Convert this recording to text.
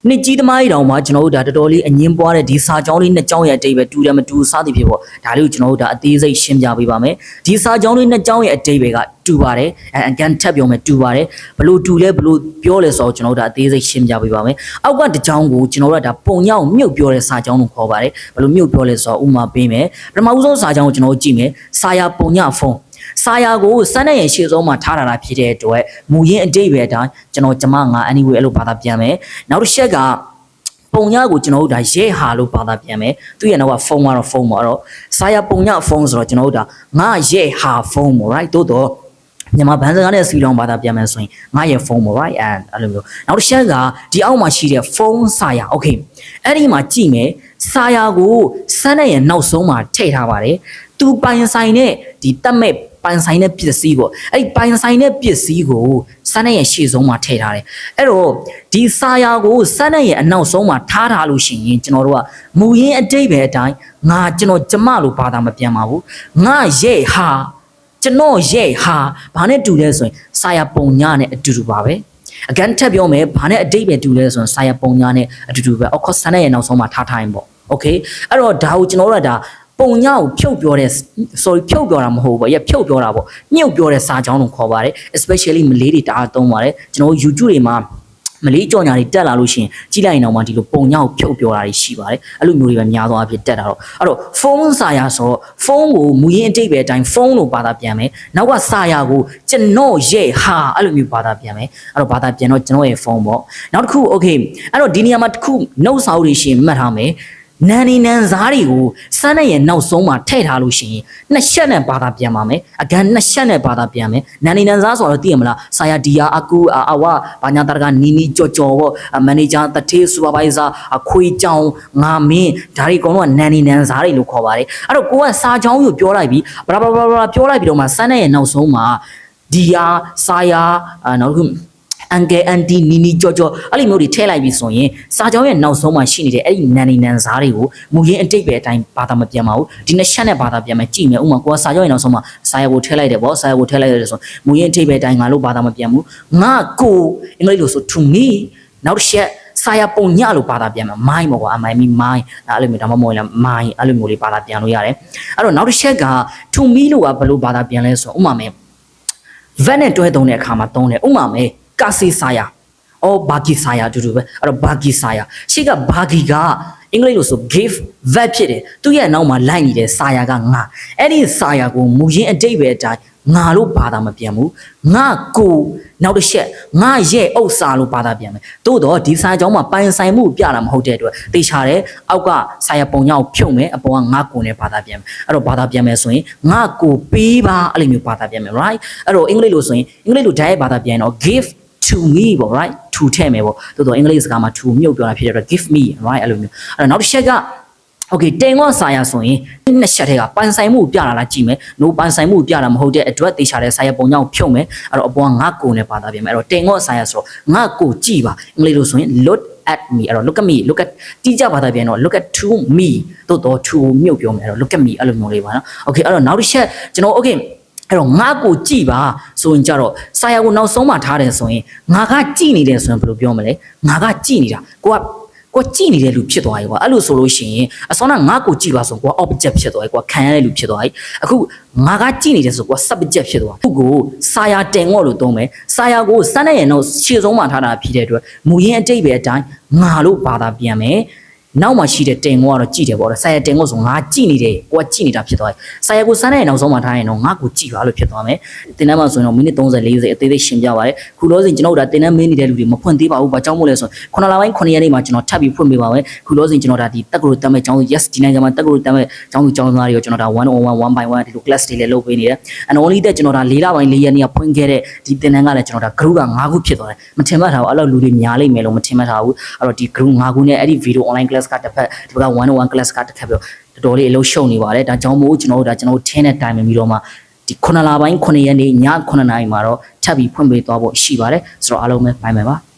နှစ်ကြီးသမားကြီးတောင်မှကျွန်တော်တို့ဒါတော်တော်လေးအငင်းပွားတဲ့ဒီစာကြောင်းလေးနှစ်ကြောင်းရဲ့အတိတ်ပဲတူတယ်မတူစသည်ဖြစ်ပေါ့ဒါလေးကိုကျွန်တော်တို့ဒါအသေးစိတ်ရှင်းပြပေးပါမယ်ဒီစာကြောင်းလေးနှစ်ကြောင်းရဲ့အတိတ်ပဲကတူပါတယ်အကန်ထပ်ပြောမယ်တူပါတယ်ဘလို့တူလဲဘလို့ပြောလဲဆိုတော့ကျွန်တော်တို့ဒါအသေးစိတ်ရှင်းပြပေးပါမယ်အောက်ကတစ်ကြောင်းကိုကျွန်တော်တို့ဒါပုံညောင်းမြုပ်ပြောတဲ့စာကြောင်းကိုခေါ်ပါတယ်ဘလို့မြုပ်ပြောလဲဆိုတော့ဥမာပေးမယ်ပထမဦးဆုံးစာကြောင်းကိုကျွန်တော်တို့ကြည့်မယ်စာယာပုံညဖုန်းစာယာကိုစမ်းတဲ့ရဲ့ရှေ့ဆုံးမှာထားတာဖြစ်တဲ့အတွက်မူရင်းအတိတ်ပဲအတိုင်းကျွန်တော်ကျမငါ anyway အဲ့လိုဘာသာပြန်မယ်နောက်တစ်ချက်ကပုံညကိုကျွန်တော်တို့ဒါရဲဟာလို့ဘာသာပြန်မယ်သူရဲ့နောက်ကဖုန်းကတော့ဖုန်းပါတော့စာယာပုံညဖုန်းဆိုတော့ကျွန်တော်တို့ဒါငါရဲဟာဖုန်းပေါ့ right တိုးတော့မြန်မာဘန်းစကားနဲ့စီလောင်ဘာသာပြန်မယ်ဆိုရင်ငါရဲ့ဖုန်းပေါ့ right အဲ့လိုမျိုးနောက်တစ်ချက်ကဒီအောက်မှာရှိတဲ့ဖုန်းစာယာ okay အဲ့ဒီမှာကြည့်မယ်စာယာကိုစမ်းတဲ့ရဲ့နောက်ဆုံးမှာထည့်ထားပါတယ်သူပိုင်ဆိုင်တဲ့ဒီတက်မဲ့ပိုင်ဆိုင်တဲ့ပစ္စည်းကိုအဲ့ဒီပိုင်ဆိုင်တဲ့ပစ္စည်းကိုစမ်းတဲ့ရဲ့ရှေ့ဆုံးမှာထည့်ထားတယ်အဲ့တော့ဒီစာယာကိုစမ်းတဲ့ရဲ့အနောက်ဆုံးမှာထားထားလို့ရှိရင်ကျွန်တော်တို့ကမူရင်းအတိတ်ပဲအတိုင်းငါကျွန်တော်ကျမလို့ဘာသာမပြန်ပါဘူးငါရဲ့ဟာကျွန်တော်ရဲ့ဟာဘာနဲ့တူလဲဆိုရင်စာယာပုံညနဲ့အတူတူပါပဲအကန်ထပ်ပြောမယ်ဘာနဲ့အတိတ်ပဲတူလဲဆိုရင်စာယာပုံညနဲ့အတူတူပဲအော်ခေါ်စမ်းတဲ့ရဲ့နောက်ဆုံးမှာထားထားရင်ပေါ့โอเคအဲ့တော့ဒါကိုကျွန်တော်တို့ကဒါပုံညကိုဖြုတ်ပြောတဲ့ sorry ဖြုတ်ပြောတာမဟုတ်ဘူးဖြုတ်ပြောတာပေါ့ညှုပ်ပြောတဲ့စာကြောင်းကိုခေါ်ပါတယ် especially မလေးတွေတအားသုံးပါတယ်ကျွန်တော် YouTube တွေမှာမလေးကြော်ညာတွေတက်လာလို့ရှိရင်ကြည့်လိုက်ရင်တော့မှဒီလိုပုံညကိုဖြုတ်ပြောတာတွေရှိပါတယ်အဲ့လိုမျိုးတွေပဲများသောအားဖြင့်တက်တာတော့အဲ့တော့ဖုန်းစာယာဆိုတော့ဖုန်းကိုမူရင်းအတိတ်ပဲအတိုင်းဖုန်းလို့ဘာသာပြန်မယ်နောက်ကစာယာကိုကျွန်တော်ရဲ့ဟာအဲ့လိုမျိုးဘာသာပြန်မယ်အဲ့တော့ဘာသာပြန်တော့ကျွန်တော်ရဲ့ဖုန်းပေါ့နောက်တစ်ခု okay အဲ့တော့ဒီနေရာမှာတစ်ခုနှုတ်စာအုပ်တွေရှင်မှတ်ထားမယ်နန်နီနန်စားတွေကိုစမ်းတဲ့ရဲ့နောက်ဆုံးမှာထည့်ထားလို့ရှိရင်နှစ်ချက်နဲ့ဘာသာပြန်ပါမယ်အကန်နှစ်ချက်နဲ့ဘာသာပြန်မယ်နန်နီနန်စားဆိုတော့သိရမလားဆာယာဒီယာအကူအဝဘာညာတရကနီနီကြော်ကြော်ပေါ့မန်နေဂျာတထေးစူပါဗိုင်ဇာခွေးကြောင်ငါမင်းဒါတွေအကုန်လုံးကနန်နီနန်စားတွေလို့ခေါ်ပါတယ်အဲ့တော့ကိုကစာချောင်းကိုပြောလိုက်ပြီးဘလာဘလာပြောလိုက်ပြီးတော့မှစမ်းတဲ့ရဲ့နောက်ဆုံးမှာဒီယာဆာယာနောက်တစ်ခုအန်ကဲအန်တီနီနီကြော်ကြော်အဲ့လိုမျိုးတွေထည့်လိုက်ပြီးဆိုရင်စာကြောင်းရဲ့နောက်ဆုံးမှာရှိနေတဲ့အဲ့ဒီနန်နီနန်စားတွေကိုမူရင်းအတိတ်ပဲအတိုင်းဘာသာမပြန်ပါဘူးဒီနှစ်ချက်နဲ့ဘာသာပြန်မယ်ကြည့်မယ်ဥပမာကိုကစာကြောင်းရဲ့နောက်ဆုံးမှာစာရကိုထည့်လိုက်တယ်ပေါ့စာရကိုထည့်လိုက်ရတယ်ဆိုမူရင်းအတိတ်ပဲအတိုင်းငါလို့ဘာသာမပြန်ဘူးငါကိုအင်္ဂလိပ်လိုဆို to me နောက်တစ်ချက်စာရပုံညလို့ဘာသာပြန်မယ် mine ပေါ့ကွာ I mean mine အဲ့လိုမျိုးဒါမှမဟုတ်ရင် mine အဲ့လိုမျိုးလေးဘာသာပြန်လို့ရတယ်အဲ့တော့နောက်တစ်ချက်က to me လို့ကဘယ်လိုဘာသာပြန်လဲဆိုတော့ဥပမာမယ် verb နဲ့တွဲသုံးတဲ့အခါမှာသုံးတယ်ဥပမာမယ်ကာစီဆာယာအော်ဘာဂီဆာယာအတူတူပဲအဲ့တော့ဘာဂီဆာယာရှေ့ကဘာဂီကအင်္ဂလိပ်လိုဆို give verb ဖြစ်တယ်သူရဲ့နောက်မှာလိုက်နေတဲ့ဆာယာကငါအဲ့ဒီဆာယာကိုမူရင်းအတိတ်ပဲအတိုင်းငါလို့ဘာသာမပြန်ဘူးငါကိုနောက်တစ်ချက်ငါရဲ့ဥစ္စာလို့ဘာသာပြန်မယ်သို့တော့ဒီစာကြောင်းမှာပိုင်ဆိုင်မှုပြတာမဟုတ်တဲ့အတွက်သိချတယ်အောက်ကဆာယာပုံညောင်းဖြုတ်မယ်အပေါ်ကငါကိုနဲ့ဘာသာပြန်မယ်အဲ့တော့ဘာသာပြန်မယ်ဆိုရင်ငါကိုပေးပါအဲ့လိုမျိုးဘာသာပြန်မယ် right အဲ့တော့အင်္ဂလိပ်လိုဆိုရင်အင်္ဂလိပ်လိုဓာတ်ရိုက်ဘာသာပြန်တော့ give to me ပေါ့ right to ထည့်မယ်ပေါ့တိုးတော့အင်္ဂလိပ်စကားမှာ to မြုပ်ပြောတာဖြစ်တဲ့အတွက် give me right အဲ့လိုမျိုးအဲ့တော့နောက်တစ်ချက်က okay တင်ကောစာယာဆိုရင်နှစ်ချက်ထဲကပိုင်ဆိုင်မှုပြလာတာကြည့်မယ် no ပိုင်ဆိုင်မှုပြတာမဟုတ်တဲ့အတွက်တေချာတဲ့စာယာပုံကြောင့်ဖြုတ်မယ်အဲ့တော့အပေါ်ကငါကိုနဲ့ပါတာပြင်မယ်အဲ့တော့တင်ကောစာယာဆိုတော့ငါကိုကြည့်ပါအင်္ဂလိပ်လိုဆိုရင် look at me အဲ့တော့ look at me look at တိကျပါတာပြင်တော့ look at to me တိုးတော့ to မြုပ်ပြောမယ်အဲ့တော့ look at me အဲ့လိုမျိုးလေးပါနော် okay အဲ့တော့နောက်တစ်ချက်ကျွန်တော် okayအဲ့တော့ငါကိုကြည့်ပါဆိုရင်ကြတော့စာယာကိုနောက်ဆုံးမှထားတယ်ဆိုရင်ငါကကြည့်နေတယ်ဆိုရင်ဘယ်လိုပြောမလဲငါကကြည့်နေတာကိုကြည့်နေတဲ့လူဖြစ်သွားပြီကွာအဲ့လိုဆိုလို့ရှိရင်အစောကငါကိုကြည့်ပါဆိုကိုက object ဖြစ်သွားပြီကိုခံရတဲ့လူဖြစ်သွားပြီအခုငါကကြည့်နေတယ်ဆိုကို subject ဖြစ်သွားသူ့ကိုစာယာတင်ငေါ့လို့သုံးမယ်စာယာကိုစမ်းတဲ့ရဲ့တော့ရှေ့ဆုံးမှထားတာဖြစ်တဲ့အတွက်မူရင်းအတိတ်ပဲအတိုင်းငါလို့ဘာသာပြန်မယ်နောက်မှရှိတဲ့တင်ငေါ့ကတော့ကြည့်တယ်ပေါ့ဆာယာတင်ငေါ့ဆိုငါကြည့်နေတယ်ကိုကကြည့်နေတာဖြစ်သွားတယ်ဆာယာကိုစမ်းတဲ့နောက်ဆုံးမှထားရင်တော့ငါကိုကြည့်ပါလို့ဖြစ်သွားမယ်တင်တန်းမှာဆိုရင်တော့မိနစ်30 40အသေးသေးရှင်းပြပါတယ်ခုလို့ဆိုရင်ကျွန်တော်တို့ဒါတင်တန်းမင်းနေတဲ့လူတွေမဖွင့်သေးပါဘူးဘာကြောင့်မို့လဲဆိုရင်9လပိုင်း9ရက်နေ့မှာကျွန်တော်ထပ်ပြီးဖွင့်ပေးပါမယ်ခုလို့ဆိုရင်ကျွန်တော်ဒါဒီတက်ကူတမ်းမဲ့ကျောင်း yes ဒီနိုင်ငံမှာတက်ကူတမ်းမဲ့ကျောင်းသူကျောင်းသားတွေကိုကျွန်တော်ဒါ101 1 by 1ဒီလို class တွေလည်းလုပ်ပေးနေတယ် and only တဲ့ကျွန်တော်ဒါ4လပိုင်း4ရက်နေ့ကဖွင့်ခဲ့တဲ့ဒီတင်တန်းကလည်းကျွန်တော်ဒါ group က9ခုဖြစ်သွားတယ်မထင်မှတ်ထားဘူးအဲ့လိုလူတွေများလိမ့်မယ်လို့မထင်မှတ်ထားဘူးအဲ့တော့ဒီ group 9ခုနဲ့အဲ့ဒီ video online class ကတစ်ဖက်ဒီက101 class ကတစ်ခါပြောတော်တော်လေးအလုံးရှုံနေပါတယ်ဒါကြောင့်မို့ကျွန်တော်တို့ထင်းတဲ့ time ပြီးတော့မှဒီ9လပိုင်း9ရက်နေ့ည9နာရီမှာတော့ထပ်ပြီးဖွင့်ပေးသွားဖို့ရှိပါတယ်ဆိုတော့အားလုံးပဲဘိုင်မယ်ပါ